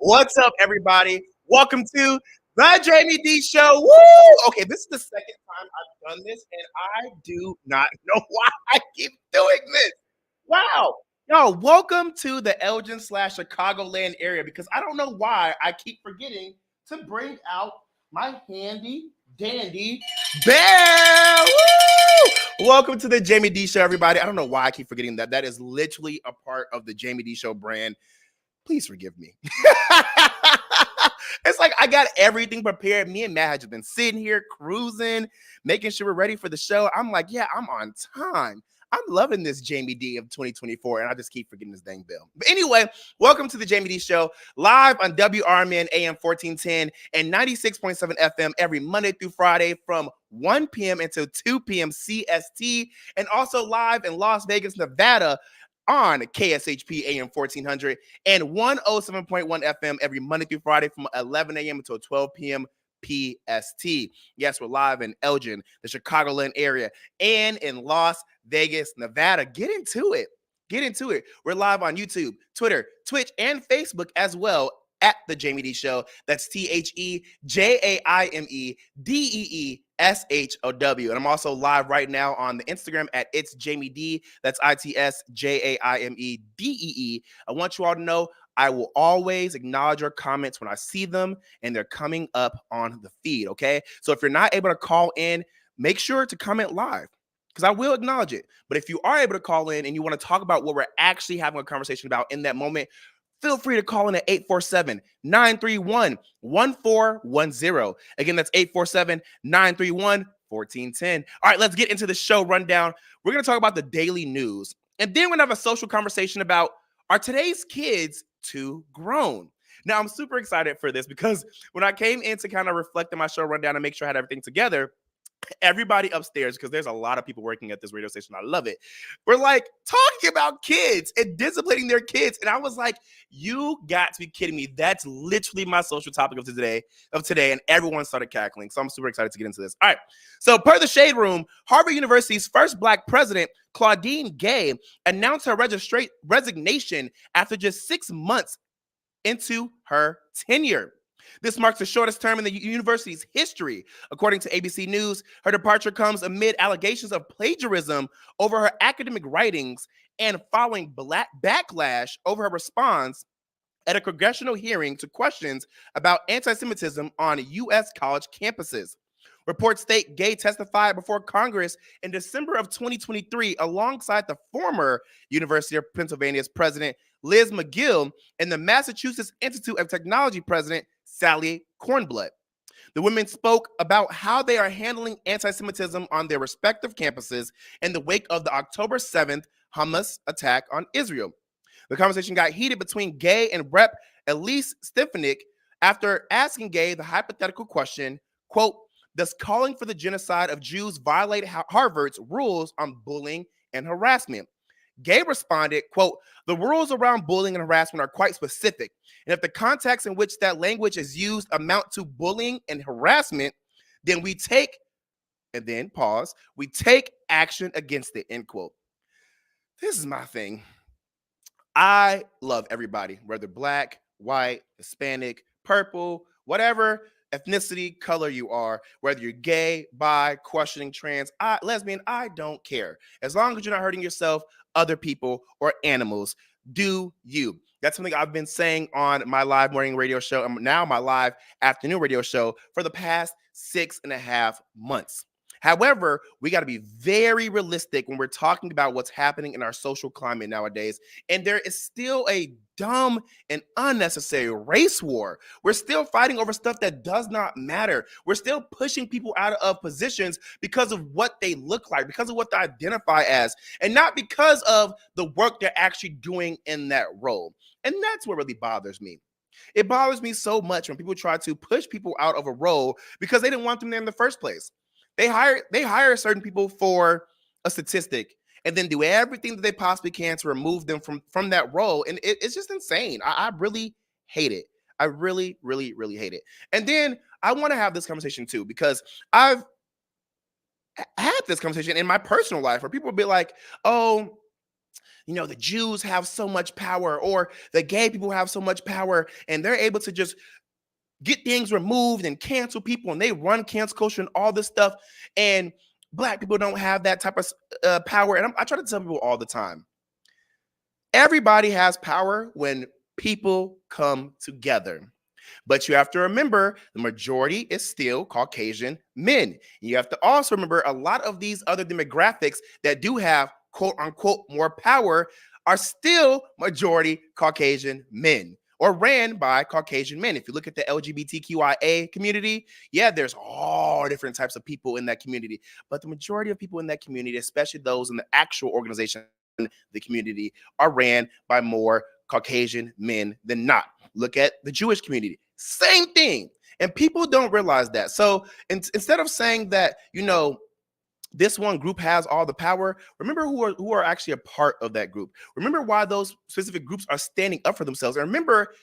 What's up, everybody? Welcome to the Jaime Dee Show. Woo! Okay, this is the second time I've done this, and I do not know why I keep doing this. Wow. Yo, welcome to the Elgin/Chicagoland area because I don't know why I keep forgetting to bring out my handy dandy bell. Woo! Welcome to the Jaime Dee Show, everybody. I don't know why I keep forgetting that. That is literally a part of the Jaime Dee Show brand. Please forgive me. It's like I got everything prepared. Me and Matt had just been sitting here cruising, making sure we're ready for the show. I'm like, yeah, I'm on time. I'm loving this Jaime Dee of 2024, and I just keep forgetting this dang bill. But anyway, welcome to the Jaime Dee Show, live on WRMN AM 1410 and 96.7 FM every Monday through Friday from 1 p.m. until 2 p.m. CST, and also live in Las Vegas, Nevada on KSHP AM 1400 and 107.1 FM every Monday through Friday from 11 a.m. until 12 p.m. PST. Yes, we're live in Elgin, the Chicagoland area, and in Las Vegas, Nevada. Get into it. Get into it. We're live on YouTube, Twitter, Twitch, and Facebook as well at the Jaime Dee Show. That's TheJaimedShow. And I'm also live right now on the Instagram at It's Jaime Dee. That's ITSJAIMEDEE. I want you all to know I will always acknowledge your comments when I see them, and they're coming up on the feed, okay? So if you're not able to call in, make sure to comment live, because I will acknowledge it. But if you are able to call in and you want to talk about what we're actually having a conversation about in that moment, feel free to call in at 847-931-1410. Again, that's 847-931-1410. All right, let's get into the show rundown. We're going to talk about the daily news. And then we're going to have a social conversation about, are today's kids too grown? Now, I'm super excited for this because when I came in to kind of reflect on my show rundown and make sure I had everything together, everybody upstairs, because there's a lot of people working at this radio station, I love it, we're like talking about kids and disciplining their kids. And I was like, you got to be kidding me. That's literally my social topic of today. And everyone started cackling. So I'm super excited to get into this. All right. So per the Shade Room, Harvard University's first Black president, Claudine Gay, announced her resignation after just 6 months into her tenure. This marks the shortest term in the university's history. According to ABC News, her departure comes amid allegations of plagiarism over her academic writings and following backlash over her response at a congressional hearing to questions about anti-Semitism on U.S. college campuses. Reports state Gay testified before Congress in December of 2023 alongside the former University of Pennsylvania's president, Liz McGill, and the Massachusetts Institute of Technology president, Sally Kornbluth. The women spoke about how they are handling anti-Semitism on their respective campuses in the wake of the October 7th Hamas attack on Israel. The conversation got heated between Gay and Rep. Elise Stefanik after asking Gay the hypothetical question, quote, does calling for the genocide of Jews violate Harvard's rules on bullying and harassment? Gay responded, quote, the rules around bullying and harassment are quite specific. And if the context in which that language is used amount to bullying and harassment, then we take, and then pause, we take action against it, end quote. This is my thing. I love everybody, whether Black, white, Hispanic, purple, whatever ethnicity, color you are, whether you're gay, bi, questioning, trans, lesbian, I don't care. As long as you're not hurting yourself, other people, or animals, do you. That's something I've been saying on my live morning radio show, and now my live afternoon radio show for the past 6.5 months. However, we got to be very realistic when we're talking about what's happening in our social climate nowadays. And there is still a dumb and unnecessary race war. We're still fighting over stuff that does not matter. We're still pushing people out of positions because of what they look like, because of what they identify as, and not because of the work they're actually doing in that role. And that's what really bothers me. It bothers me so much when people try to push people out of a role because they didn't want them there in the first place. They hire certain people for a statistic and then do everything that they possibly can to remove them from that role. And it's just insane. I really hate it. I really, really, really hate it. And then I want to have this conversation too, because I've had this conversation in my personal life where people will be like, oh, the Jews have so much power, or the gay people have so much power, and they're able to just get things removed and cancel people, and they run cancel culture and all this stuff. And Black people don't have that type of power. And I try to tell people all the time, everybody has power when people come together. But you have to remember the majority is still Caucasian men. You have to also remember a lot of these other demographics that do have quote unquote more power are still majority Caucasian men, or ran by Caucasian men. If you look at the LGBTQIA community, yeah, there's all different types of people in that community. But the majority of people in that community, especially those in the actual organization, the community, are ran by more Caucasian men than not. Look at the Jewish community, same thing. And people don't realize that. So instead of saying that, this one group has all the power, remember who are actually a part of that group. Remember why those specific groups are standing up for themselves. And remember,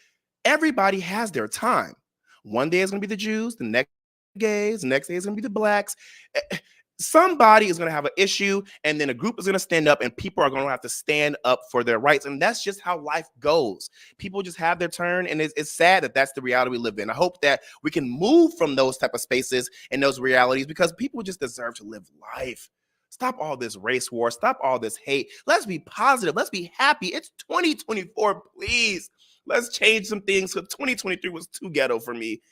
everybody has their time. One day is going to be the Jews, the next gays, the next day is going to be the Blacks. Somebody is going to have an issue, and then a group is going to stand up, and people are going to have to stand up for their rights. And that's just how life goes. People just have their turn, and it's sad that that's the reality we live in. I hope that we can move from those type of spaces and those realities, because people just deserve to live life. Stop all this race war. Stop all this hate. Let's be positive. Let's be happy. It's 2024, please. Let's change some things, because 2023 was too ghetto for me.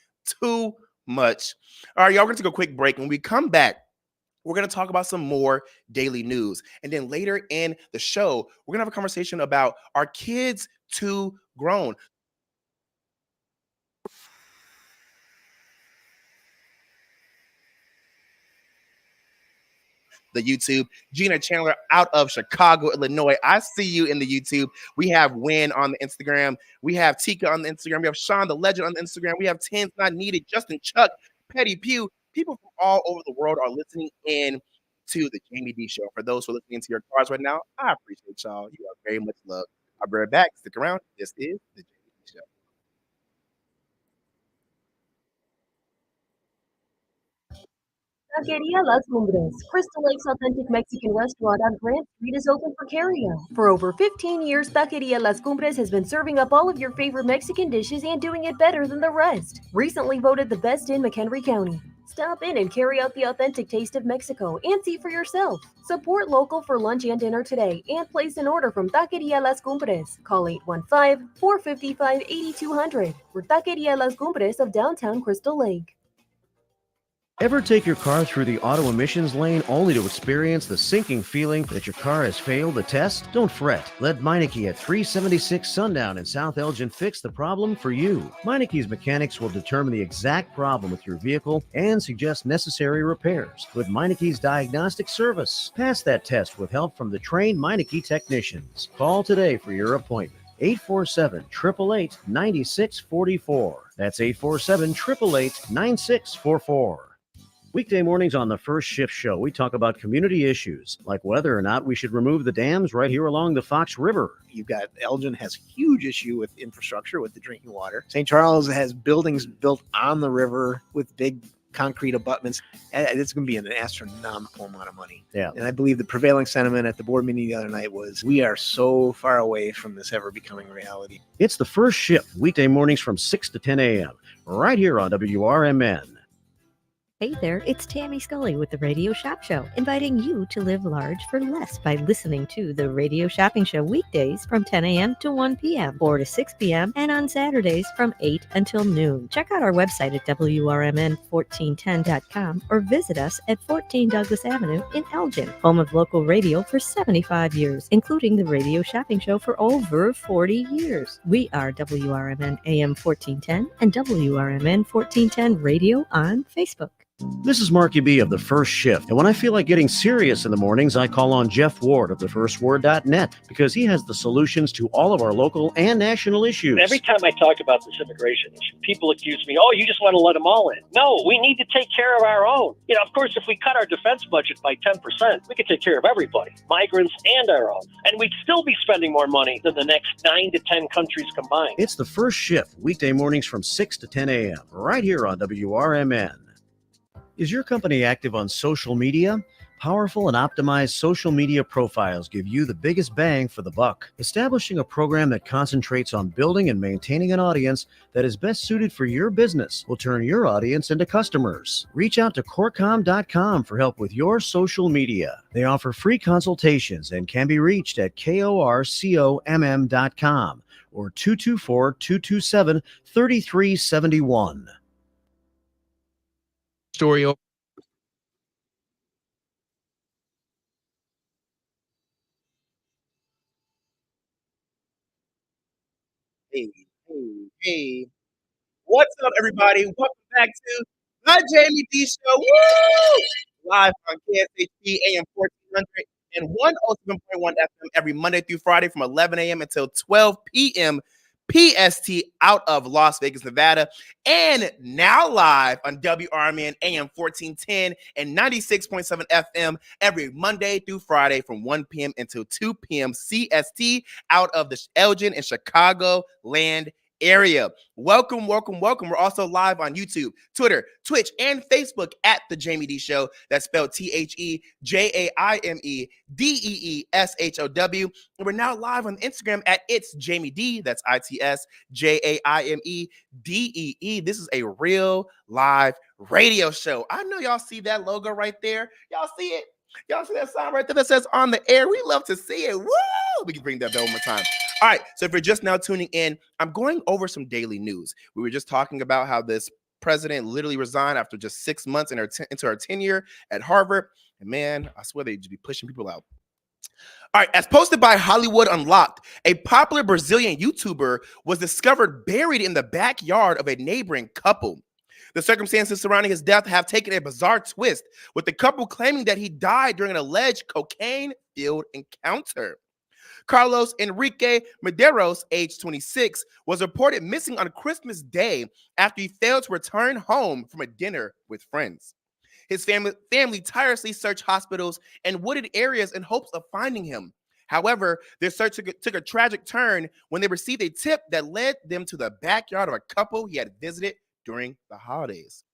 Too much. All right, y'all, we're going to take a quick break. When we come back, we're going to talk about some more daily news. And then later in the show, we're going to have a conversation about, are kids too grown? The YouTube, Gina Chandler out of Chicago, Illinois. I see you in the YouTube. We have Win on the Instagram. We have Tika on the Instagram. We have Sean the Legend on the Instagram. We have Tins Not Needed, Justin Chuck, Petty Pew. People from all over the world are listening in to the Jaime Dee Show. For those who are listening to your cars right now, I appreciate y'all. You are very much loved. I'll be right back. Stick around. This is the Jaime Dee Show. Taqueria Las Cumbres, Crystal Lake's authentic Mexican restaurant on Grant Street, is open for carryout. For over 15 years, Taqueria Las Cumbres has been serving up all of your favorite Mexican dishes and doing it better than the rest. Recently voted the best in McHenry County. Stop in and carry out the authentic taste of Mexico and see for yourself. Support local for lunch and dinner today and place an order from Taqueria Las Cumbres. Call 815-455-8200 for Taqueria Las Cumbres of downtown Crystal Lake. Ever take your car through the auto emissions lane only to experience the sinking feeling that your car has failed the test? Don't fret. Let Meineke at 376 Sundown in South Elgin fix the problem for you. Meineke's mechanics will determine the exact problem with your vehicle and suggest necessary repairs with Meineke's diagnostic service. Pass that test with help from the trained Meineke technicians. Call today for your appointment. 847-888-9644. That's 847-888-9644. Weekday mornings on the First Shift Show, we talk about community issues, like whether or not we should remove the dams right here along the Fox River. You've got Elgin has a huge issue with infrastructure, with the drinking water. St. Charles has buildings built on the river with big concrete abutments. It's going to be an astronomical amount of money. Yeah. And I believe the prevailing sentiment at the board meeting the other night was, we are so far away from this ever becoming reality. It's the First Shift, weekday mornings from 6 to 10 a.m., right here on WRMN. Hey there, it's Tammy Scully with the Radio Shop Show, inviting you to live large for less by listening to the Radio Shopping Show weekdays from 10 a.m. to 1 p.m., 4 to 6 p.m., and on Saturdays from 8 until noon. Check out our website at WRMN1410.com or visit us at 14 Douglas Avenue in Elgin, home of local radio for 75 years, including the Radio Shopping Show for over 40 years. We are WRMN AM 1410 and WRMN 1410 Radio on Facebook. This is Marky B of The First Shift, and when I feel like getting serious in the mornings, I call on Jeff Ward of thefirstword.net because he has the solutions to all of our local and national issues. Every time I talk about this immigration issue, people accuse me, oh, you just want to let them all in. No, we need to take care of our own. Of course, if we cut our defense budget by 10%, we could take care of everybody, migrants and our own, and we'd still be spending more money than the next 9 to 10 countries combined. It's The First Shift, weekday mornings from 6 to 10 a.m., right here on WRMN. Is your company active on social media? Powerful and optimized social media profiles give you the biggest bang for the buck. Establishing a program that concentrates on building and maintaining an audience that is best suited for your business will turn your audience into customers. Reach out to Corcom.com for help with your social media. They offer free consultations and can be reached at KORCOMM.com or 224-227-3371. Story over. Hey, hey, hey. What's up, everybody? Welcome back to the Jaime Dee Show. Woo! Live on KSHP AM 1400 and 107.1 FM every Monday through Friday from 11 a.m. until 12 p.m. PST out of Las Vegas, Nevada. And now live on WRMN AM 1410 and 96.7 FM every Monday through Friday from 1 p.m. until 2 p.m. CST out of the Elgin and Chicago land area. Welcome, welcome, welcome. We're also live on YouTube, Twitter, Twitch, and Facebook at The Jaime Dee Show. That's spelled TheJaimeDeeshow. And we're now live on Instagram at It's Jaime Dee. That's ITSJaimedee. This is a real live radio show. I know y'all see that logo right there. Y'all see it? Y'all see that sign right there that says on the air? We love to see it. Woo! We can bring that bell one more time. All right, so if you're just now tuning in, I'm going over some daily news. We were just talking about how this president literally resigned after just 6 months into her tenure at Harvard. And man, I swear they just be pushing people out. All right, as posted by Hollywood Unlocked, a popular Brazilian YouTuber was discovered buried in the backyard of a neighboring couple. The circumstances surrounding his death have taken a bizarre twist, with the couple claiming that he died during an alleged cocaine-filled encounter. Carlos Enrique Medeiros, age 26, was reported missing on Christmas Day after he failed to return home from a dinner with friends. His family tirelessly searched hospitals and wooded areas in hopes of finding him. However, their search took a tragic turn when they received a tip that led them to the backyard of a couple he had visited during the holidays.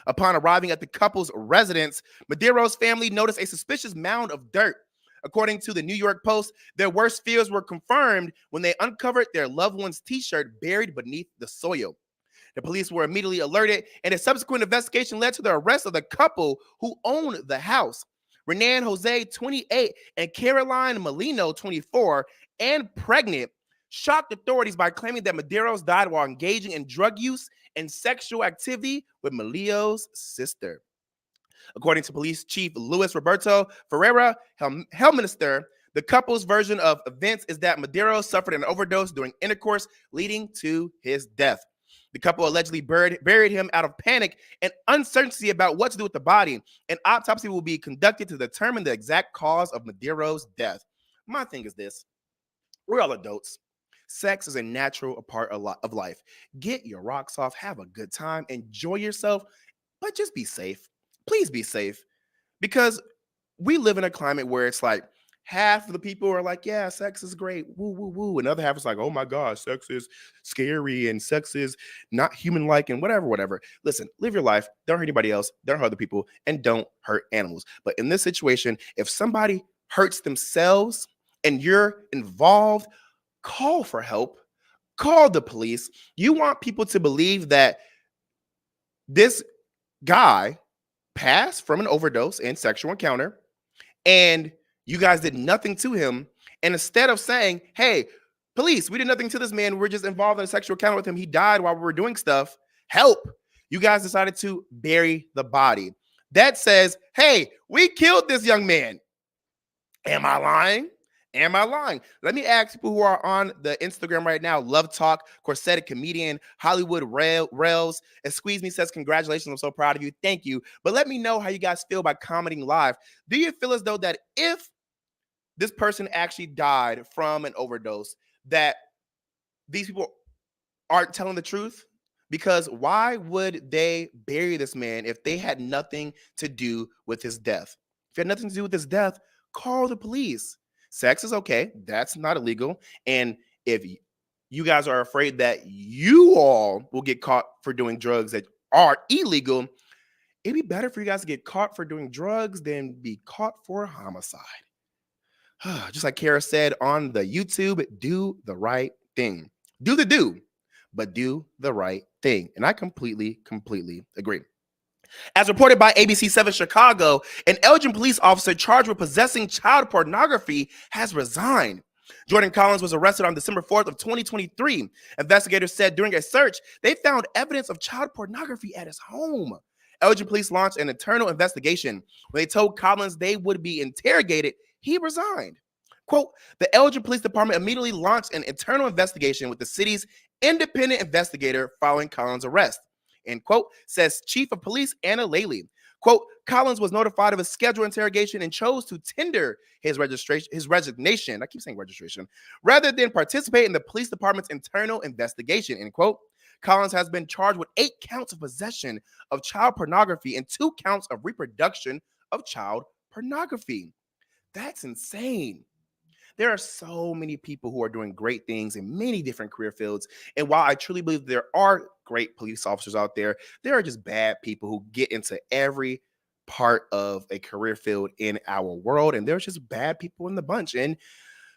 Upon arriving at the couple's residence, Medeiros' family noticed a suspicious mound of dirt. According to the New York Post, their worst fears were confirmed when they uncovered their loved one's t-shirt buried beneath the soil. The police were immediately alerted, and a subsequent investigation led to the arrest of the couple who owned the house. Renan Jose, 28, and Caroline Molino, 24, and pregnant, shocked authorities by claiming that Medeiros died while engaging in drug use and sexual activity with Melio's sister. According to police chief Luis Roberto Ferreira Helminister, the couple's version of events is that Medeiros suffered an overdose during intercourse, leading to his death. The couple allegedly buried him out of panic and uncertainty about what to do with the body. An autopsy will be conducted to determine the exact cause of Medeiros' death. My thing is this. We're all adults. Sex is a natural part of life. Get your rocks off, have a good time, enjoy yourself, but just be safe. Please be safe, because we live in a climate where it's like half of the people are like, yeah, sex is great, woo, woo, woo. And the other half is like, oh my God, sex is scary and sex is not human-like and whatever. Listen, live your life. Don't hurt anybody else. Don't hurt other people, and don't hurt animals. But in this situation, if somebody hurts themselves and you're involved, call for help. Call the police. You want people to believe that this guy passed from an overdose and sexual encounter, and you guys did nothing to him. And instead of saying, hey, police, we did nothing to this man, we're just involved in a sexual encounter with him, he died while we were doing stuff, help, you guys decided to bury the body. That says, hey, we killed this young man. Am I lying? Am I lying? Let me ask people who are on the Instagram right now. Love Talk, Corsetic Comedian, Hollywood Rails, and Squeeze Me says, congratulations, I'm so proud of you. Thank you. But let me know how you guys feel by commenting live. Do you feel as though that if this person actually died from an overdose, that these people aren't telling the truth? Because why would they bury this man if they had nothing to do with his death? If you had nothing to do with his death, call the police. Sex is okay. That's not illegal. And if you guys are afraid that you all will get caught for doing drugs that are illegal, it'd be better for you guys to get caught for doing drugs than be caught for a homicide. Just like Kara said on the YouTube, do the right thing. Do the do, but do the right thing. And I completely agree. As reported by ABC 7 Chicago, an Elgin police officer charged with possessing child pornography has resigned. Jordan Collins was arrested on December 4th of 2023. Investigators said during a search, they found evidence of child pornography at his home. Elgin police launched an internal investigation. When they told Collins they would be interrogated, he resigned. Quote, the Elgin Police Department immediately launched an internal investigation with the city's independent investigator following Collins' arrest. End quote, says Chief of Police Anna Laley. Quote, Collins was notified of a scheduled interrogation and chose to tender his resignation, I keep saying registration, rather than participate in the police department's internal investigation, end quote. Collins has been charged with 8 counts of possession of child pornography and 2 counts of reproduction of child pornography. That's insane. There are so many people who are doing great things in many different career fields. And while I truly believe there are great police officers out there, there are just bad people who get into every part of a career field in our world. And there's just bad people in the bunch. And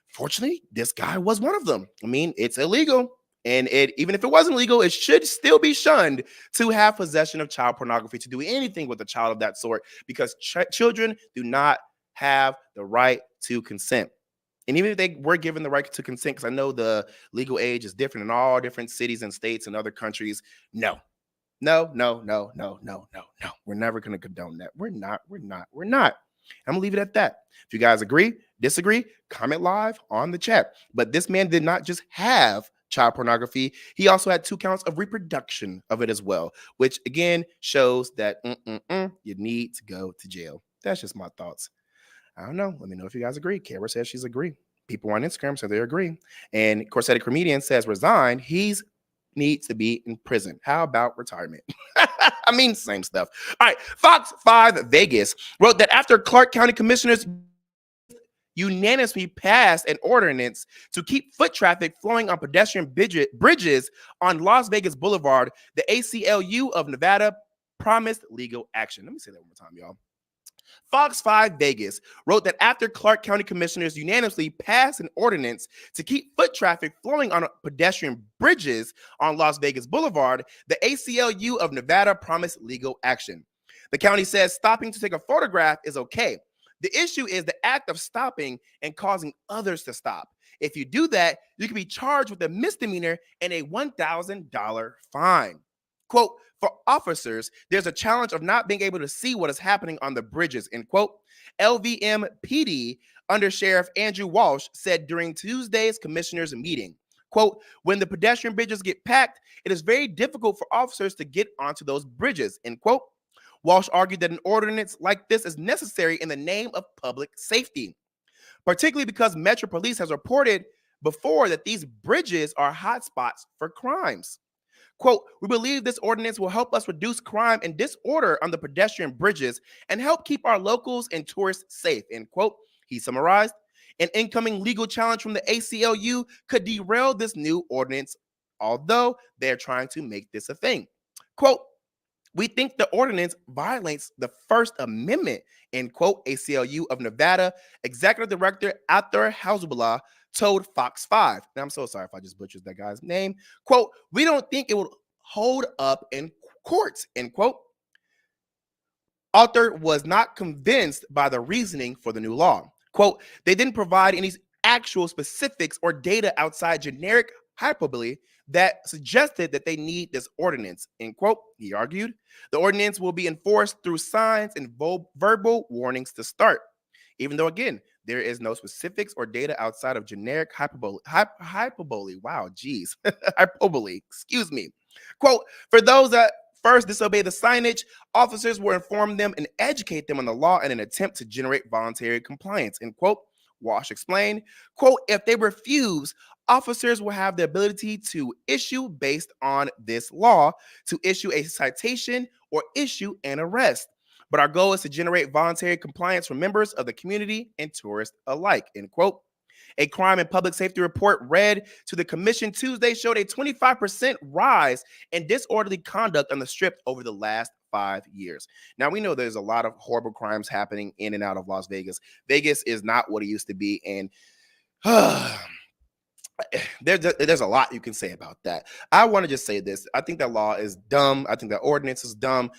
fortunately, this guy was one of them. I mean, it's illegal. And even if it wasn't legal, it should still be shunned to have possession of child pornography, to do anything with a child of that sort, because children do not have the right to consent. And even if they were given the right to consent, because I know the legal age is different in all different cities and states and other countries. No. We're never going to condone that. We're not. I'm going to leave it at that. If you guys agree, disagree, comment live on the chat. But this man did not just have child pornography. He also had 2 counts of reproduction of it as well, which again shows that you need to go to jail. That's just my thoughts. I don't know. Let me know if you guys agree. Kara says she's agree. People on Instagram say they agree. And Corsetti Comedian says resign. He's needs to be in prison. How about retirement? I mean, same stuff. All right. Fox 5 Vegas wrote that after Clark County commissioners unanimously passed an ordinance to keep foot traffic flowing on pedestrian bridges on Las Vegas Boulevard, the ACLU of Nevada promised legal action. Let me say that one more time, y'all. Fox 5 Vegas wrote that after Clark County commissioners unanimously passed an ordinance to keep foot traffic flowing on pedestrian bridges on Las Vegas Boulevard, the ACLU of Nevada promised legal action. The county says stopping to take a photograph is okay. The issue is the act of stopping and causing others to stop. If you do that, you can be charged with a misdemeanor and a $1,000 fine. Quote, for officers, there's a challenge of not being able to see what is happening on the bridges, end quote. LVM PD Under Sheriff Andrew Walsh said during Tuesday's commissioners' meeting, quote, when the pedestrian bridges get packed, it is very difficult for officers to get onto those bridges, end quote. Walsh argued that an ordinance like this is necessary in the name of public safety, particularly because Metro Police has reported before that these bridges are hotspots for crimes. Quote, we believe this ordinance will help us reduce crime and disorder on the pedestrian bridges and help keep our locals and tourists safe, end quote. He summarized, an incoming legal challenge from the ACLU could derail this new ordinance, although they're trying to make this a thing. Quote, we think the ordinance violates the First Amendment, end quote, ACLU of Nevada Executive Director Arthur Hausbullah told Fox 5. Now, I'm so sorry if I just butchered that guy's name. Quote, we don't think it will hold up in courts, end quote. Arthur was not convinced by the reasoning for the new law. Quote, they didn't provide any actual specifics or data outside generic hyperbole that suggested that they need this ordinance, end quote, he argued. The ordinance will be enforced through signs and verbal warnings to start, even though, again, there is no specifics or data outside of generic hyperbole. Wow, geez. Hyperbole, excuse me. Quote, for those that first disobey the signage, officers will inform them and educate them on the law in an attempt to generate voluntary compliance, end quote. Walsh explained, quote, if they refuse, officers will have the ability to issue, based on this law, to issue a citation or issue an arrest. But our goal is to generate voluntary compliance from members of the community and tourists alike, end quote. A crime and public safety report read to the commission Tuesday showed a 25% rise in disorderly conduct on the strip over the last 5 years. Now, we know there's a lot of horrible crimes happening in and out of Las Vegas. Vegas is not what it used to be, and there's a lot you can say about that. I want to just say this. I think that law is dumb. I think that ordinance is dumb.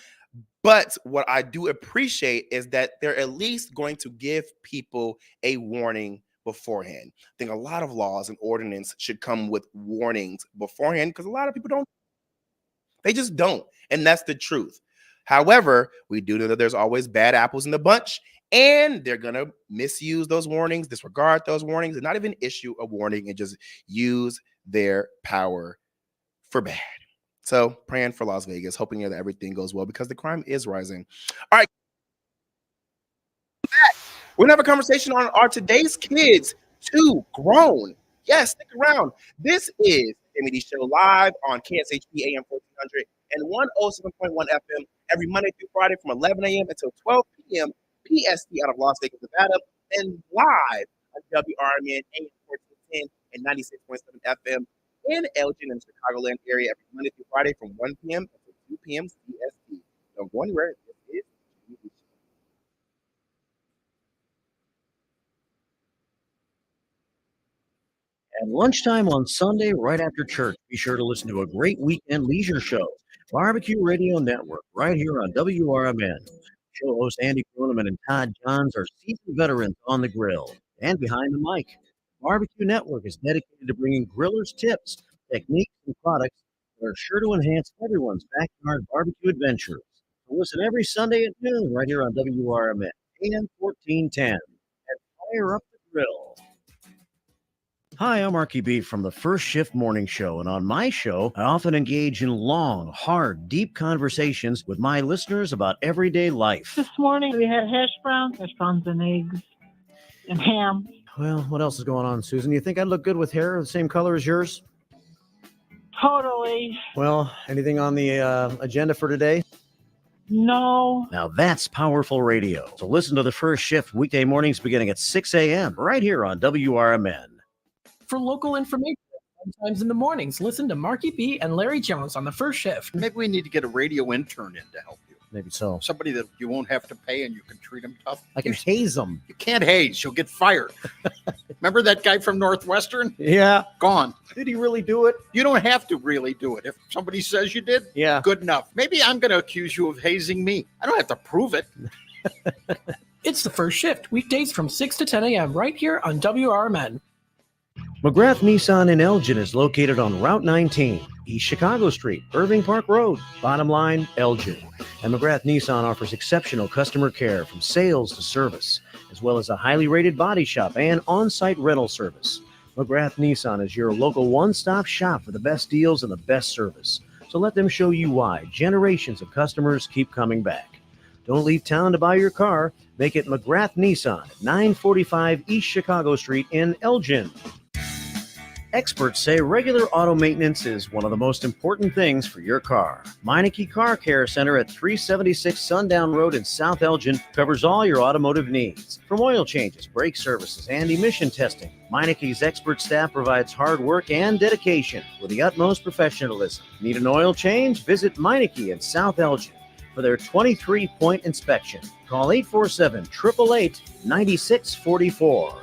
But what I do appreciate is that they're at least going to give people a warning beforehand. I think a lot of laws and ordinance should come with warnings beforehand because a lot of people don't. They just don't. And that's the truth. However, we do know that there's always bad apples in the bunch, and they're going to misuse those warnings, disregard those warnings, and not even issue a warning and just use their power for bad. So praying for Las Vegas, hoping that everything goes well because the crime is rising. All right. We're going to have a conversation on are today's kids too grown? Yes, stick around. This is Jaime Dee Show live on KSHP AM 1400 and 107.1 FM every Monday through Friday from 11 a.m. until 12 p.m. PST out of Las Vegas, Nevada, and live on WRMN AM 1410 and 96.7 FM in Elgin and Chicagoland area every Monday through Friday from 1 p.m. until 2 p.m. CST. Don't go anywhere. This is Jaime Dee Show. At lunchtime on Sunday, right after church, be sure to listen to a great weekend leisure show, Barbecue Radio Network, right here on WRMN. Show hosts Andy Kroneman and Todd Johns are seasoned veterans on the grill and behind the mic. Barbecue Network is dedicated to bringing grillers tips, techniques, and products that are sure to enhance everyone's backyard barbecue adventures. So listen every Sunday at noon right here on WRMN, AM 1410, and fire up the grill. Hi, I'm Marky B from the First Shift Morning Show, and on my show, I often engage in long, hard, deep conversations with my listeners about everyday life. This morning we had hash browns and eggs, and ham. Well, what else is going on, Susan? You think I'd look good with hair the same color as yours? Totally. Well, anything on the agenda for today? No. Now that's powerful radio. So listen to the First Shift weekday mornings beginning at 6 a.m. right here on WRMN. For local information, sometimes in the mornings, listen to Marky B and Larry Jones on the First Shift. Maybe we need to get a radio intern in to help you. Maybe so. Somebody that you won't have to pay and you can treat them tough. I can haze them. You can't haze. You'll get fired. Remember that guy from Northwestern? Yeah. Gone. Did he really do it? You don't have to really do it. If somebody says you did, Yeah. good enough. Maybe I'm going to accuse you of hazing me. I don't have to prove it. It's the First Shift, weekdays from 6 to 10 a.m. right here on WRMN. McGrath Nissan in Elgin is located on Route 19, East Chicago Street, Irving Park Road. Bottom line, Elgin. And McGrath Nissan offers exceptional customer care from sales to service, as well as a highly rated body shop and on-site rental service. McGrath Nissan is your local one-stop shop for the best deals and the best service. So let them show you why generations of customers keep coming back. Don't leave town to buy your car. Make it McGrath Nissan at 945 East Chicago Street in Elgin. Experts say regular auto maintenance is one of the most important things for your car. Meineke Car Care Center at 376 Sundown Road in South Elgin covers all your automotive needs. From oil changes, brake services, and emission testing, Meineke's expert staff provides hard work and dedication with the utmost professionalism. Need an oil change? Visit Meineke in South Elgin for their 23-point inspection. Call 847-888-9644.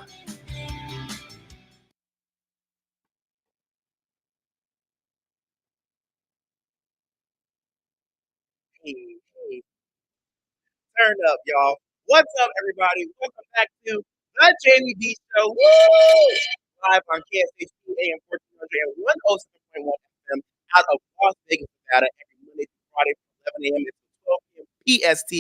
Hey, turn up, y'all. What's up, everybody? Welcome back to the Jaime Dee Show. Woo! Live on KSHP AM 1400 and 107.1 FM out of Las Vegas, Nevada, every Monday through Friday from 11 a.m. to 12 p.m. PST,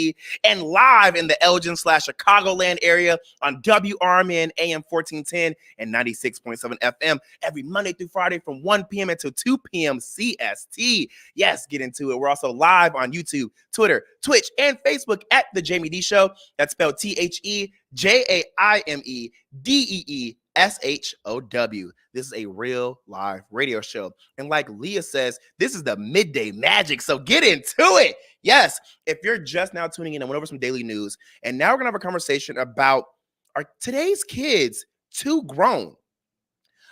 and live in the Elgin/Chicagoland area on WRMN AM 1410 and 96.7 FM every Monday through Friday from 1 p.m. until 2 p.m. CST. Yes, get into it. We're also live on YouTube, Twitter, Twitch, and Facebook at The Jaime Dee Show. That's spelled TheJaimeDeeshow. This is a real live radio show. And like Leah says, this is the midday magic. So get into it. Yes, if you're just now tuning in, I went over some daily news. And now we're going to have a conversation about, are today's kids too grown?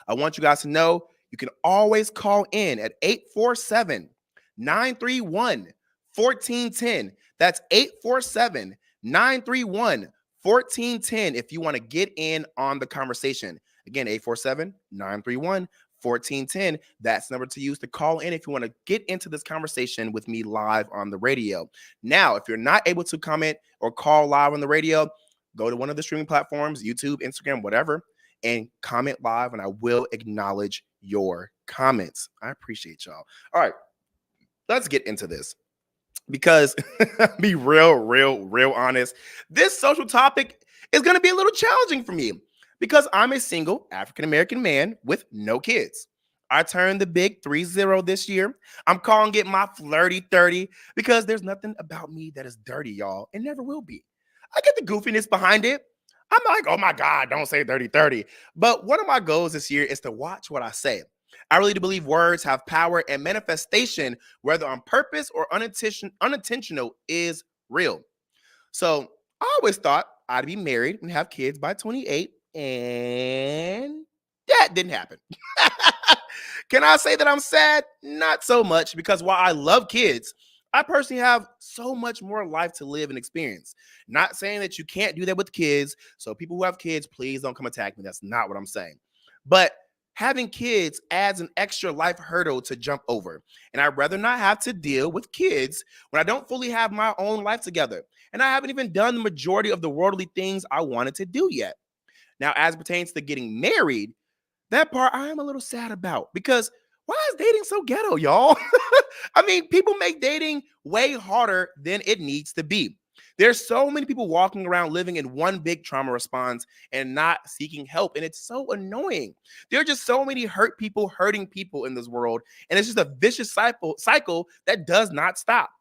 I want you guys to know you can always call in at 847-931-1410. 1410. That's 847 931 1410 if you want to get in on the conversation. Again, 847 931 1410. That's the number to use to call in if you want to get into this conversation with me live on the radio. Now, if you're not able to comment or call live on the radio, go to one of the streaming platforms, YouTube, Instagram, whatever, and comment live, and I will acknowledge your comments. I appreciate y'all. All right, let's get into this. Because be real honest, this social topic is going to be a little challenging for me because I'm a single African-American man with no kids. I turned the big 30 this year. I'm calling it my flirty 30 because there's nothing about me that is dirty, y'all, and never will be. I get the goofiness behind it. I'm like, oh my God, don't say 30. But one of my goals this year is to watch what I say. I really do believe words have power, and manifestation, whether on purpose or unintentional, is real. So I always thought I'd be married and have kids by 28, and that didn't happen. Can I say that I'm sad? Not so much, because while I love kids, I personally have so much more life to live and experience. Not saying that you can't do that with kids. So people who have kids, please don't come attack me. That's not what I'm saying. But having kids adds an extra life hurdle to jump over. And I'd rather not have to deal with kids when I don't fully have my own life together. And I haven't even done the majority of the worldly things I wanted to do yet. Now, as pertains to getting married, that part I am a little sad about, because why is dating so ghetto, y'all? I mean, people make dating way harder than it needs to be. There's so many people walking around living in one big trauma response and not seeking help. And it's so annoying. There are just so many hurt people hurting people in this world. And it's just a vicious cycle that does not stop.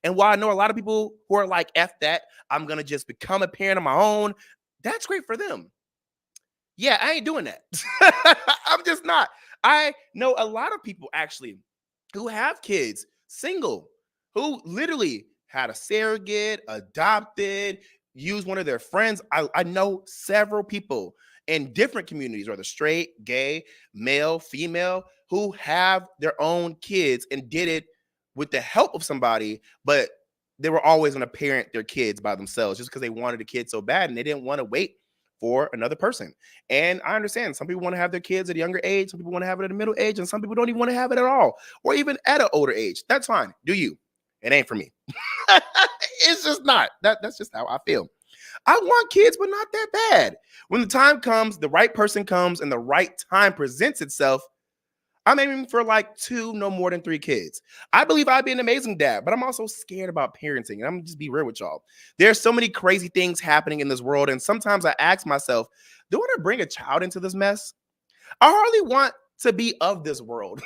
And while I know a lot of people who are like, F that, I'm going to just become a parent of my own, that's great for them. Yeah, I ain't doing that. I'm just not. I know a lot of people actually who have kids, single, who literally had a surrogate, adopted, used one of their friends. I know several people in different communities, whether straight, gay, male, female, who have their own kids and did it with the help of somebody, but they were always going to parent their kids by themselves just because they wanted a kid so bad and they didn't want to wait for another person. And I understand some people want to have their kids at a younger age, some people want to have it at a middle age, and some people don't even want to have it at all, or even at an older age. That's fine. Do you? It ain't for me. It's just not. That's just how I feel. I want kids, but not that bad. When the time comes, the right person comes, and the right time presents itself, I'm aiming for like 2, no more than 3 kids. I believe I'd be an amazing dad, but I'm also scared about parenting. And I'm gonna just be real with y'all. There's so many crazy things happening in this world. And sometimes I ask myself, do I want to bring a child into this mess? I hardly want to be of this world.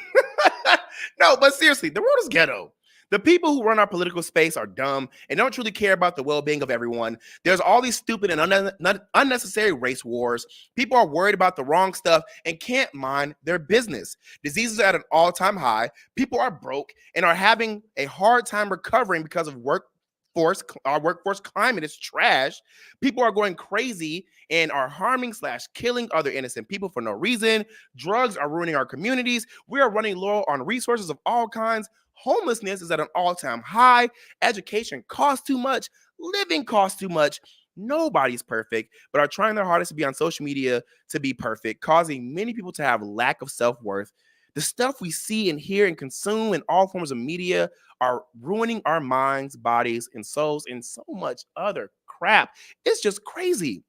No, but seriously, the world is ghetto. The people who run our political space are dumb and don't truly care about the well-being of everyone. There's all these stupid and unnecessary race wars. People are worried about the wrong stuff and can't mind their business. Diseases are at an all-time high. People are broke and are having a hard time recovering because of our workforce climate is trash. People are going crazy and are harming / killing other innocent people for no reason. Drugs are ruining our communities. We are running low on resources of all kinds. Homelessness is at an all-time high. Education costs too much. Living costs too much. Nobody's perfect, but are trying their hardest to be on social media to be perfect, causing many people to have lack of self-worth. The stuff we see and hear and consume in all forms of media are ruining our minds, bodies, and souls, and so much other crap. It's just crazy.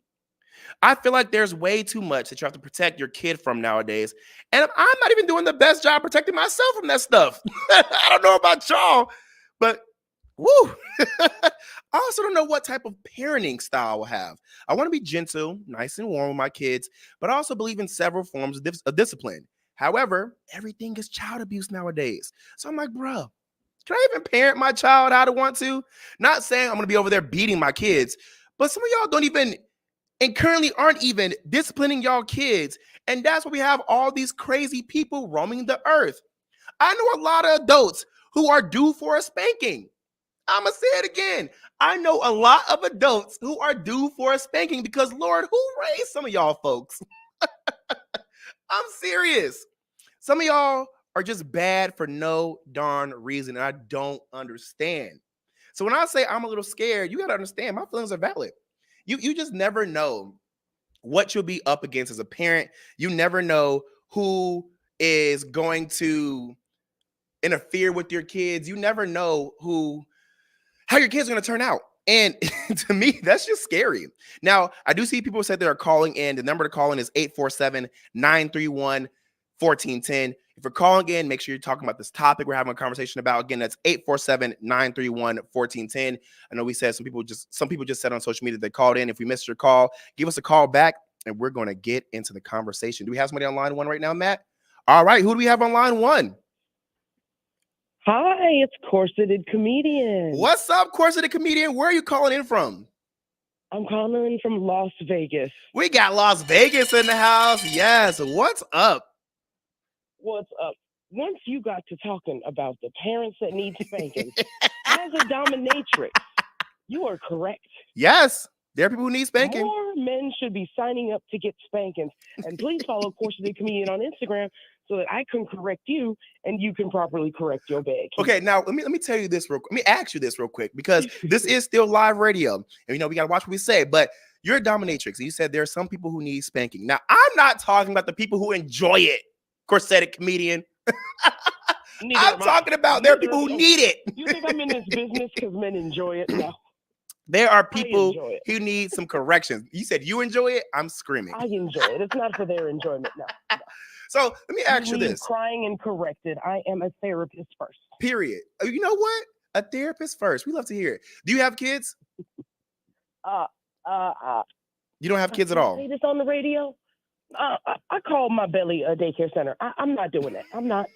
I feel like there's way too much that you have to protect your kid from nowadays. And I'm not even doing the best job protecting myself from that stuff. I don't know about y'all, but woo. I also don't know what type of parenting style I will have. I want to be gentle, nice and warm with my kids, but I also believe in several forms of discipline. However, everything is child abuse nowadays. So I'm like, bro, can I even parent my child how I want to? Not saying I'm going to be over there beating my kids, but some of y'all don't even and currently aren't even disciplining y'all kids. And that's why we have all these crazy people roaming the earth. I know a lot of adults who are due for a spanking. I'm going to say it again. I know a lot of adults who are due for a spanking because, Lord, who raised some of y'all folks? I'm serious. Some of y'all are just bad for no darn reason, and I don't understand. So when I say I'm a little scared, you got to understand my feelings are valid. You just never know what you'll be up against as a parent. You never know who is going to interfere with your kids. You never know how your kids are going to turn out. And to me, that's just scary. Now, I do see people said they are calling in. The number to call in is 847-931-1410. If you're calling in, make sure you're talking about this topic we're having a conversation about. Again, that's 847-931-1410. I know we said some people just said on social media they called in. If we missed your call, give us a call back and we're going to get into the conversation. Do we have somebody on line one right now, Matt? All right, who do we have on line one? Hi, it's Corseted Comedian. What's up, Corseted Comedian? Where are you calling in from? I'm calling in from Las Vegas. We got Las Vegas in the house. Yes. What's up? What's up? Once you got to talking about the parents that need spanking, as a dominatrix, you are correct. Yes. There are people who need spanking. More men should be signing up to get spankings. And please follow Corseted Comedian on Instagram so that I can correct you and you can properly correct your bag. Okay, now let me tell you this real quick. Let me ask you this real quick because this is still live radio. And we gotta watch what we say, but you're a dominatrix. And you said there are some people who need spanking. Now, I'm not talking about the people who enjoy it, Corseted Comedian. I'm talking about there are people who need it. You think I'm in this business because men enjoy it? No. There are people who need some corrections. You said you enjoy it. I'm screaming. I enjoy it. It's not for their enjoyment. No. So let me ask you this. Crying and corrected. I am a therapist first. Period. You know what? A therapist first. We love to hear it. Do you have kids? You don't have kids at all? Say this on the radio? I call my belly a daycare center. I'm not doing that. I'm not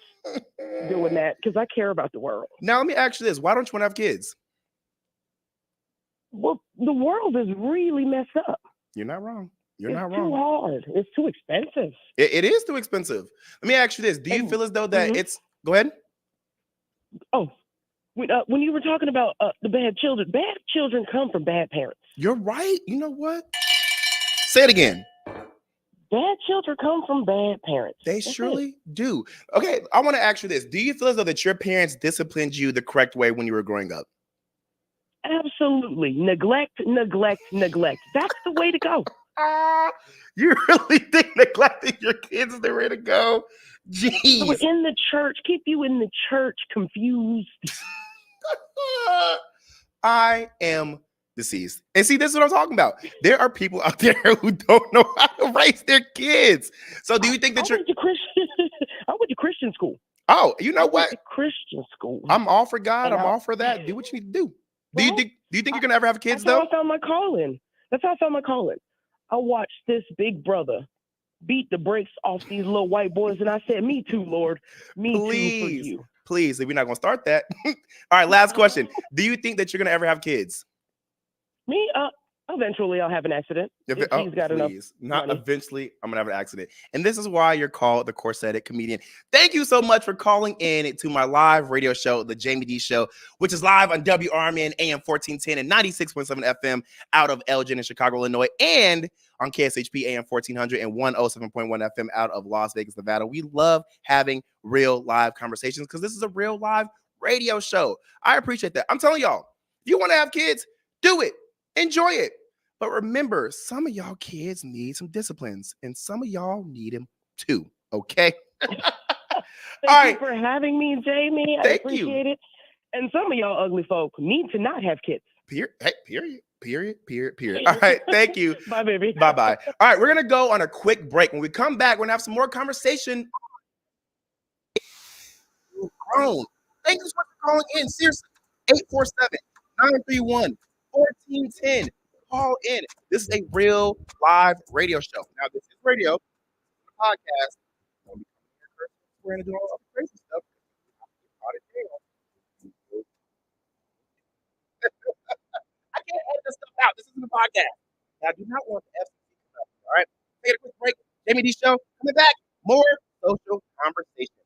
doing that because I care about the world. Now let me ask you this. Why don't you want to have kids? Well, the world is really messed up. You're not wrong. It's too hard. It's too expensive. It is too expensive. Let me ask you this. Do you feel as though that it's... Go ahead. Oh, when you were talking about the bad children come from bad parents. You're right. You know what? Say it again. Bad children come from bad parents. They surely do. Okay, I want to ask you this. Do you feel as though that your parents disciplined you the correct way when you were growing up? Absolutely. Neglect. That's the way to go. You really think neglecting your kids is the way to go? Jeez. So in the church, keep you in the church confused. I am deceased. And see, this is what I'm talking about. There are people out there who don't know how to raise their kids. So do you think that I went to Christian school. Oh, you know what? Christian school. I'm all for God. I'm all for that. Do what you need to do. Do you think you're gonna ever have kids though? That's how I found my calling. I watched this big brother beat the brakes off these little white boys, and I said, "Me too, Lord. Me too for you." Please, we're not gonna start that. All right, last question. Do you think that you're gonna ever have kids? Me, eventually I'll have an accident. If he's got enough Not money. eventually, I'm gonna have an accident. And this is why you're called the Corseted Comedian. Thank you so much for calling in to my live radio show, The Jaime Dee Show, which is live on WRMN AM 1410 and 96.7 FM out of Elgin in Chicago, Illinois, and on KSHP AM 1400 and 107.1 FM out of Las Vegas, Nevada. We love having real live conversations because this is a real live radio show. I appreciate that. I'm telling y'all, if you want to have kids, do it. Enjoy it. But remember, some of y'all kids need some disciplines, and some of y'all need them too. Okay. Thank you for having me, Jamie. I appreciate it. And some of y'all ugly folk need to not have kids. Period. All right. Thank you. Bye, baby. Bye-bye. All right. We're going to go on a quick break. When we come back, we're going to have some more conversation. Thank you so much for calling in. Seriously. 847-931-1410. Call in. This is a real live radio show. Now, this is radio, podcast. We're going to do all the crazy stuff. I can't edit this stuff out. This isn't a podcast. Now, I do not want the FCC to come out. All right. Take a quick break. Jaime Dee Show. Coming back. More social conversation.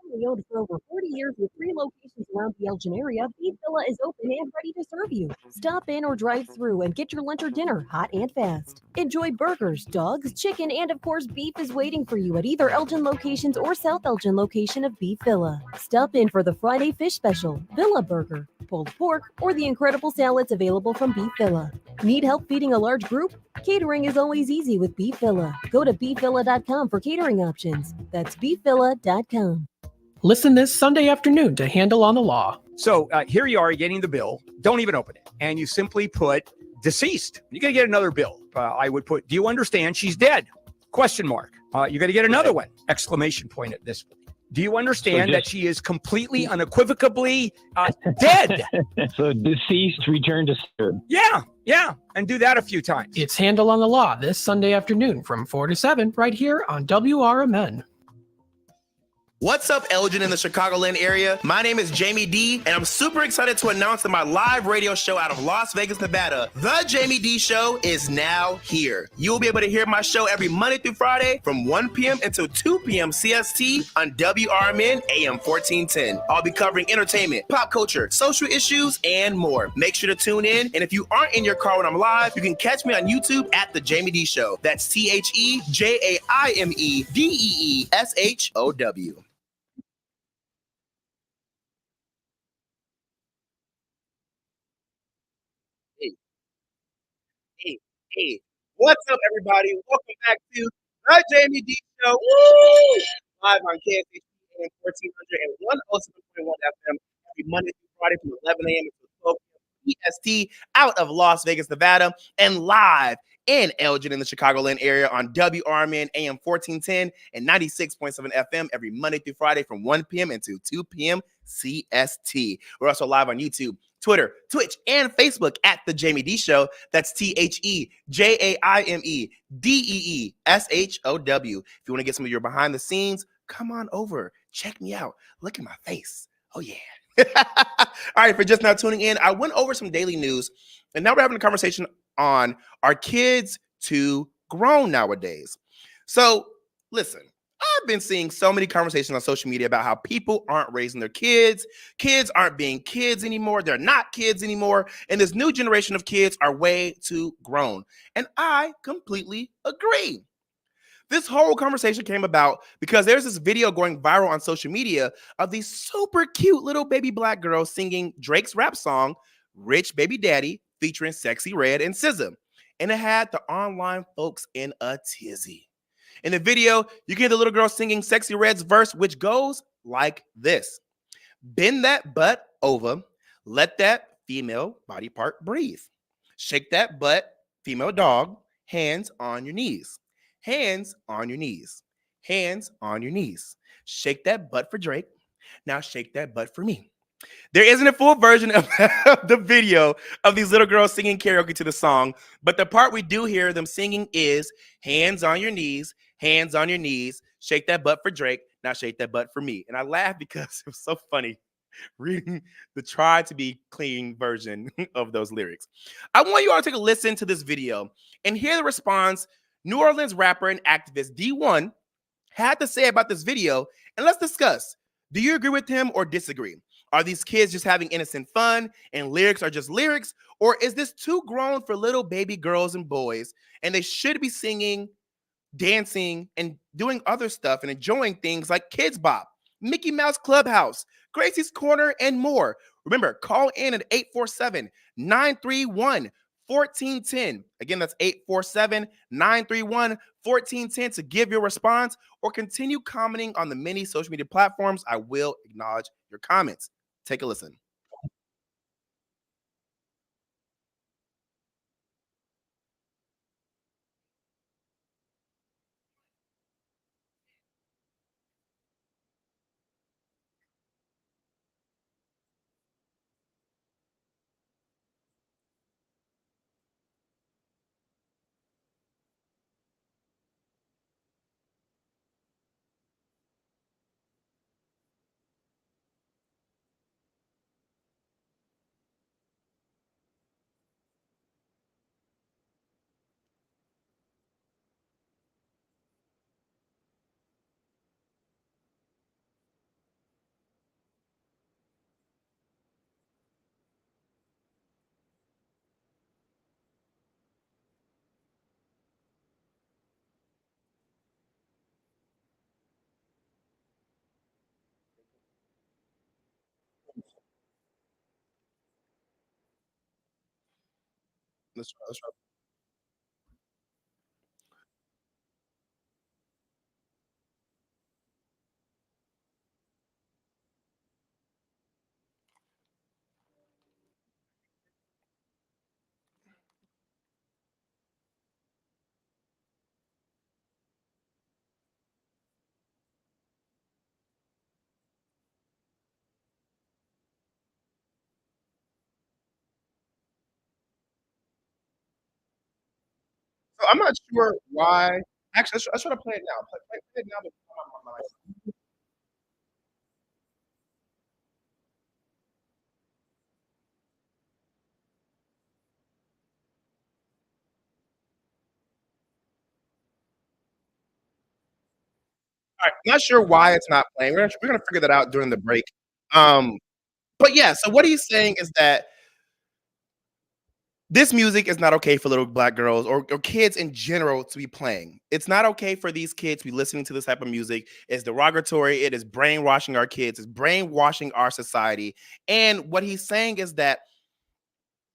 Family owned for over 40 years with 3 locations locations around the Elgin area, Beef Villa is open and ready to serve you. Stop in or drive through and get your lunch or dinner hot and fast. Enjoy burgers, dogs, chicken, and of course, beef is waiting for you at either Elgin locations or South Elgin location of Beef Villa. Stop in for the Friday fish special, Villa Burger, pulled pork, or the incredible salads available from Beef Villa. Need help feeding a large group? Catering is always easy with Beef Villa. Go to beefvilla.com for catering options. That's beefvilla.com. Listen this Sunday afternoon to Handle on the Law. So here you are getting the bill. Don't even open it. And you simply put deceased. You're going to get another bill. I would put, do you understand she's dead? Question mark. You're going to get another one. Exclamation point at this point. Do you understand that she is completely, unequivocally dead? So deceased, return to serve. Yeah. And do that a few times. It's Handle on the Law this Sunday afternoon from 4 to 7 right here on WRMN. What's up, Elgin in the Chicagoland area? My name is Jaime Dee, and I'm super excited to announce that my live radio show out of Las Vegas, Nevada, The Jaime Dee Show, is now here. You'll be able to hear my show every Monday through Friday from 1 p.m. until 2 p.m. CST on WRMN AM 1410. I'll be covering entertainment, pop culture, social issues, and more. Make sure to tune in, and if you aren't in your car when I'm live, you can catch me on YouTube at The Jaime Dee Show. That's TheJaimeDeeshow. Hey, what's up, everybody? Welcome back to The Jaime Dee Show. Woo! Live on KSHP AM 1400 and 107.1 FM every Monday through Friday from 11 a.m. until 12 p.m. EST out of Las Vegas, Nevada, and live in Elgin in the Chicagoland area on WRMN AM 1410 and 96.7 FM every Monday through Friday from 1 p.m. until 2 p.m. CST. We're also live on YouTube, Twitter, Twitch, and Facebook at The Jaime Dee Show. That's TheJaimeDeeshow. If you want to get some of your behind the scenes, come on over. Check me out. Look at my face. Oh, yeah. All right, for just now tuning in, I went over some daily news, and now we're having a conversation on are kids too grown nowadays? So, listen. I've been seeing so many conversations on social media about how people aren't raising their kids. Kids aren't being kids anymore. They're not kids anymore. And this new generation of kids are way too grown. And I completely agree. This whole conversation came about because there's this video going viral on social media of these super cute little baby black girls singing Drake's rap song, Rich Baby Daddy, featuring Sexy Red and SZA. And it had the online folks in a tizzy. In the video, you can hear the little girl singing Sexy Red's verse, which goes like this. Bend that butt over. Let that female body part breathe. Shake that butt, female dog. Hands on your knees. Hands on your knees. Hands on your knees. Shake that butt for Drake. Now shake that butt for me. There isn't a full version of the video of these little girls singing karaoke to the song, but the part we do hear them singing is hands on your knees, shake that butt for Drake, now shake that butt for me. And I laugh because it was so funny reading the try to be clean version of those lyrics. I want you all to take a listen to this video and hear the response New Orleans rapper and activist D1 had to say about this video, and let's discuss. Do you agree with him or disagree? Are these kids just having innocent fun and lyrics are just lyrics? Or is this too grown for little baby girls and boys and they should be singing, dancing, and doing other stuff and enjoying things like Kids Bop, Mickey Mouse Clubhouse, Gracie's Corner, and more? Remember, call in at 847-931-1410. Again, that's 847-931-1410 to give your response or continue commenting on the many social media platforms. I will acknowledge your comments. Take a listen. Let's try. So I'm not sure why. Actually, let's try to play it now. Play it now. All right, not sure why it's not playing. We're gonna figure that out during the break. Um, but yeah, so what he's saying is that this music is not okay for little black girls or kids in general to be playing. It's not okay for these kids to be listening to this type of music. It's derogatory. It is brainwashing our kids. It's brainwashing our society. And what he's saying is that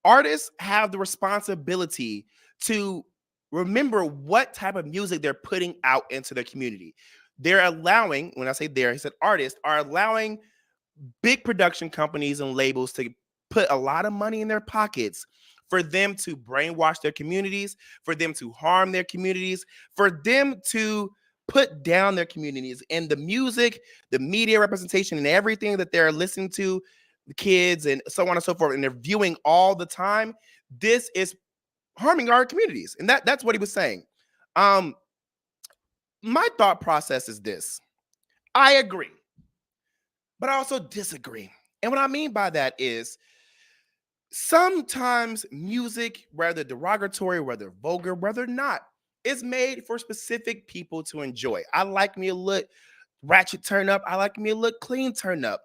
artists have the responsibility to remember what type of music they're putting out into their community. They're allowing, when I say there, he said artists are allowing big production companies and labels to put a lot of money in their pockets for them to brainwash their communities, for them to harm their communities, for them to put down their communities. And the music, the media representation, and everything that they're listening to, the kids and so on and so forth, and they're viewing all the time, this is harming our communities. And that's what he was saying. My thought process is this. I agree, but I also disagree. And what I mean by that is sometimes music, whether derogatory, whether vulgar, whether not, is made for specific people to enjoy. I like me a little ratchet turn up. I like me a little clean turn up.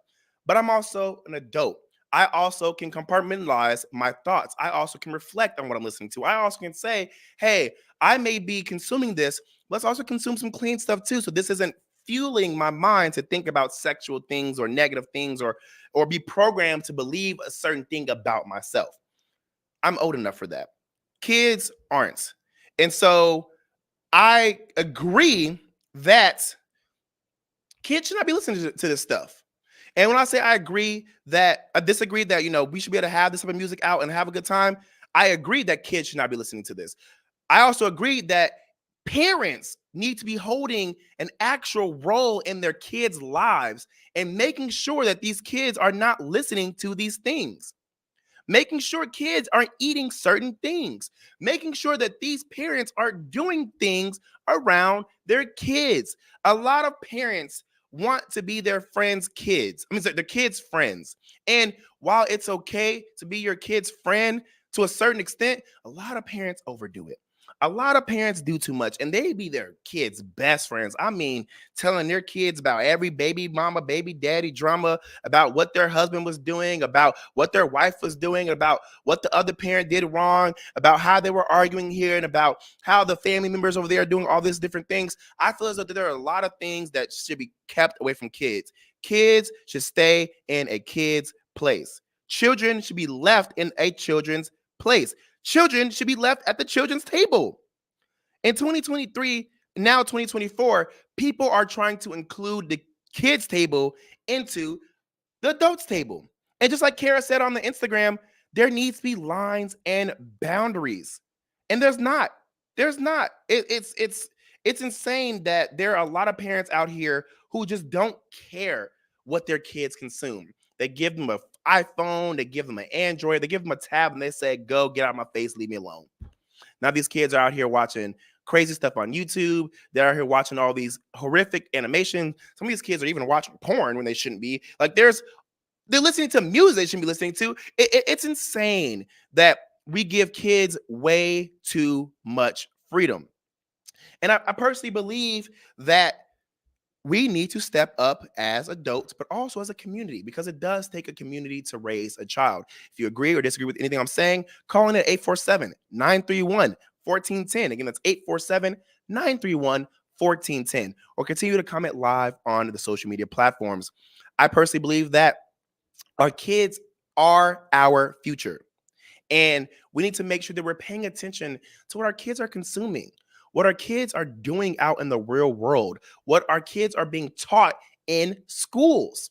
But I'm also an adult. I also can compartmentalize my thoughts. I also can reflect on what I'm listening to. I also can say, hey, I may be consuming this. Let's also consume some clean stuff too. So this isn't fueling my mind to think about sexual things or negative things or be programmed to believe a certain thing about myself. I'm old enough for that. Kids aren't. And so I agree that kids should not be listening to this stuff. And when I say I disagree that, we should be able to have this type of music out and have a good time, I agree that kids should not be listening to this. I also agree that parents need to be holding an actual role in their kids' lives and making sure that these kids are not listening to these things. Making sure kids aren't eating certain things, making sure that these parents are doing things around their kids. A lot of parents want to be their friends' kids. I mean, their kids' friends. And while it's okay to be your kid's friend to a certain extent, a lot of parents overdo it. A lot of parents do too much and they be their kids' best friends. I mean, telling their kids about every baby mama, baby daddy drama, about what their husband was doing, about what their wife was doing, about what the other parent did wrong, about how they were arguing here, and about how the family members over there are doing all these different things. I feel as though there are a lot of things that should be kept away from kids. Kids should stay in a kid's place. Children should be left in a children's place. Children should be left at the children's table. In 2023, now 2024, people are trying to include the kids' table into the adults' table. And just like Kara said on the Instagram, there needs to be lines and boundaries. And there's not. There's not. It's insane that there are a lot of parents out here who just don't care what their kids consume. They give them an iPhone, they give them an Android, they give them a tab, and they say, "Go get out of my face, leave me alone." Now these kids are out here watching crazy stuff on YouTube. They're out here watching all these horrific animation. Some of these kids are even watching porn when they shouldn't be. Like they're listening to music they shouldn't be listening to. It's insane that we give kids way too much freedom. And I personally believe that we need to step up as adults, but also as a community, because it does take a community to raise a child. If you agree or disagree with anything I'm saying, call in at 847-931-1410. Again, that's 847-931-1410. Or continue to comment live on the social media platforms. I personally believe that our kids are our future. And we need to make sure that we're paying attention to what our kids are consuming, what our kids are doing out in the real world, what our kids are being taught in schools.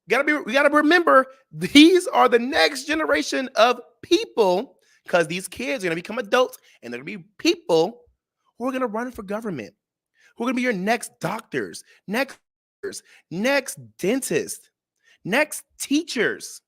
We gotta remember these are the next generation of people, because these kids are gonna become adults and they're gonna be people who are gonna run for government, who are gonna be your next doctors, next dentists, next teachers,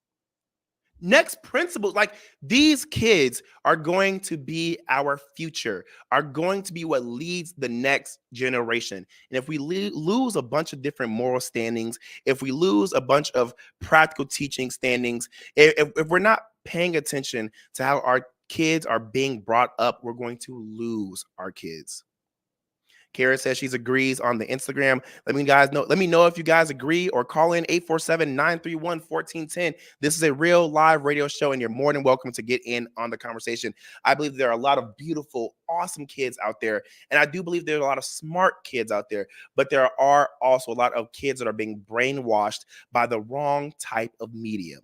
next principals. Like, these kids are going to be our future, are going to be what leads the next generation. And if we lose a bunch of different moral standings, if we lose a bunch of practical teaching standings, if we're not paying attention to how our kids are being brought up, we're going to lose our kids. Kara says she agrees on the Instagram. Let me know if you guys agree, or call in 847-931-1410. This is a real live radio show, and you're more than welcome to get in on the conversation. I believe there are a lot of beautiful, awesome kids out there, and I do believe there are a lot of smart kids out there, but there are also a lot of kids that are being brainwashed by the wrong type of media.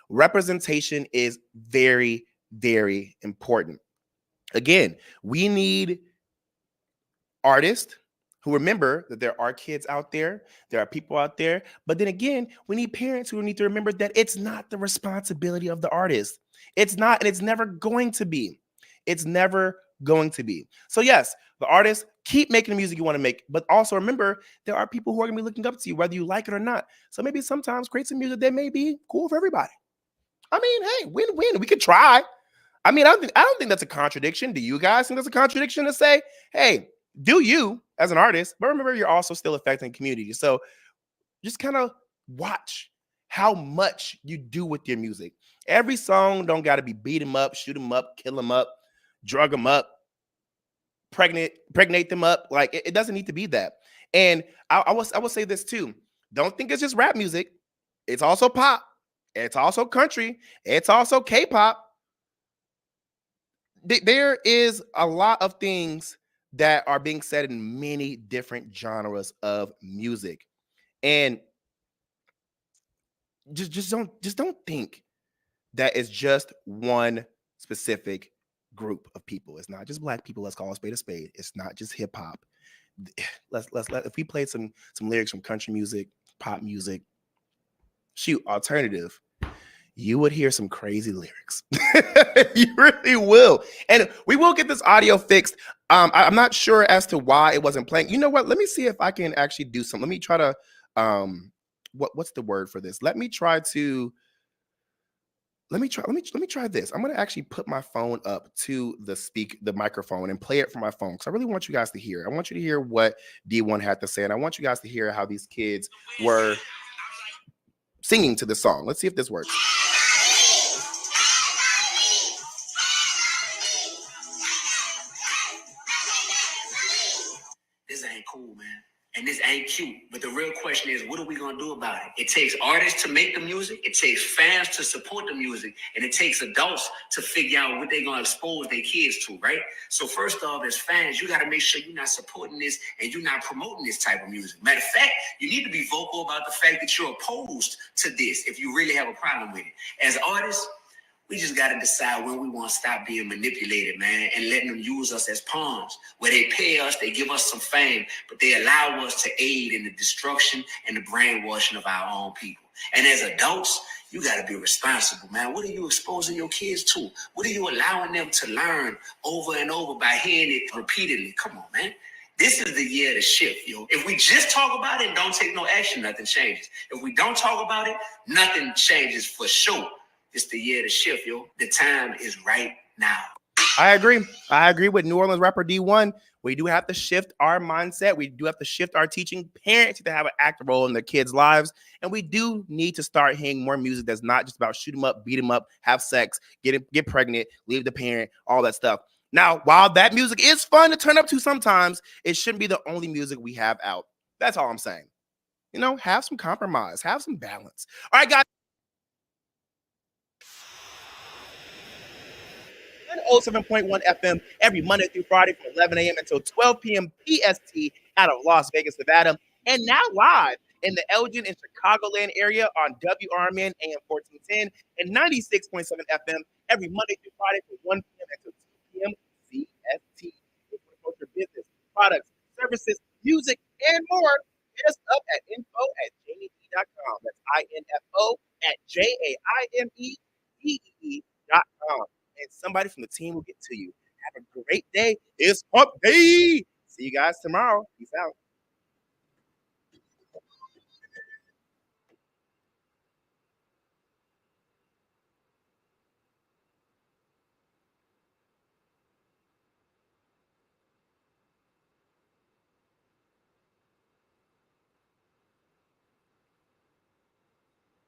Representation is very, very important. Again, we need artists who remember that there are kids out there are people out there, but then again, we need parents who need to remember that it's not the responsibility of the artist. It's not, and it's never going to be. It's never going to be. So yes, the artists, keep making the music you want to make, but also remember there are people who are going to be looking up to you, whether you like it or not. So maybe sometimes create some music that may be cool for everybody. I mean, hey, win-win. We could try. I mean, I don't think that's a contradiction. Do you guys think that's a contradiction to say, hey, do you as an artist, but remember you're also still affecting community. So just kind of watch how much you do with your music. Every song don't got to be beat them up, shoot them up, kill them up, drug them up, pregnate them up. Like, it doesn't need to be that. And I will say this too. Don't think it's just rap music. It's also pop. It's also country. It's also K-pop. There is a lot of things that are being said in many different genres of music. And just don't think that it's just one specific group of people. It's not just Black people. Let's call a spade a spade. It's not just hip hop. If we played some lyrics from country music, pop music, alternative, you would hear some crazy lyrics. You really will. And we will get this audio fixed. I'm not sure as to why it wasn't playing. You know what? Let me see if I can actually do something. Let me try to what's the word for this? Let me try this. I'm going to actually put my phone up to the microphone and play it from my phone, because I really want you guys to hear. I want you to hear what D1 had to say, and I want you guys to hear how these kids were singing to the song. Let's see if this works. This ain't cool, man. And this ain't cute. But the real question is, what are we going to do about it? It takes artists to make the music. It takes fans to support the music. And it takes adults to figure out what they're going to expose their kids to, right? So first off, as fans, you got to make sure you're not supporting this and you're not promoting this type of music. Matter of fact, you need to be vocal about the fact that you're opposed to this if you really have a problem with it. As artists, we just got to decide when we want to stop being manipulated, man, and letting them use us as pawns. Where they pay us, they give us some fame, but they allow us to aid in the destruction and the brainwashing of our own people. And as adults, you got to be responsible, man. What are you exposing your kids to? What are you allowing them to learn over and over by hearing it repeatedly? Come on, man. This is the year to shift, yo. If we just talk about it and don't take no action, nothing changes. If we don't talk about it, nothing changes for sure. It's the year to shift, yo. The time is right now. I agree. I agree with New Orleans rapper D1. We do have to shift our mindset. We do have to shift our teaching. Parents need to have an active role in their kids' lives. And we do need to start hearing more music that's not just about shoot them up, beat them up, have sex, get pregnant, leave the parent, all that stuff. Now, while that music is fun to turn up to sometimes, it shouldn't be the only music we have out. That's all I'm saying. You know, have some compromise, have some balance. All right, guys. 107.1 FM every Monday through Friday from 11 a.m. until 12 p.m. PST out of Las Vegas, Nevada. And now live in the Elgin and Chicagoland area on WRMN AM 1410 and 96.7 FM every Monday through Friday from 1 p.m. until 2 p.m. CST. If you want to post your business, products, services, music, and more, hit us up at info@jaimedee.com. That's info@jaimedee.com. And somebody from the team will get to you. Have a great day. It's Hump Day. See you guys tomorrow. Peace out.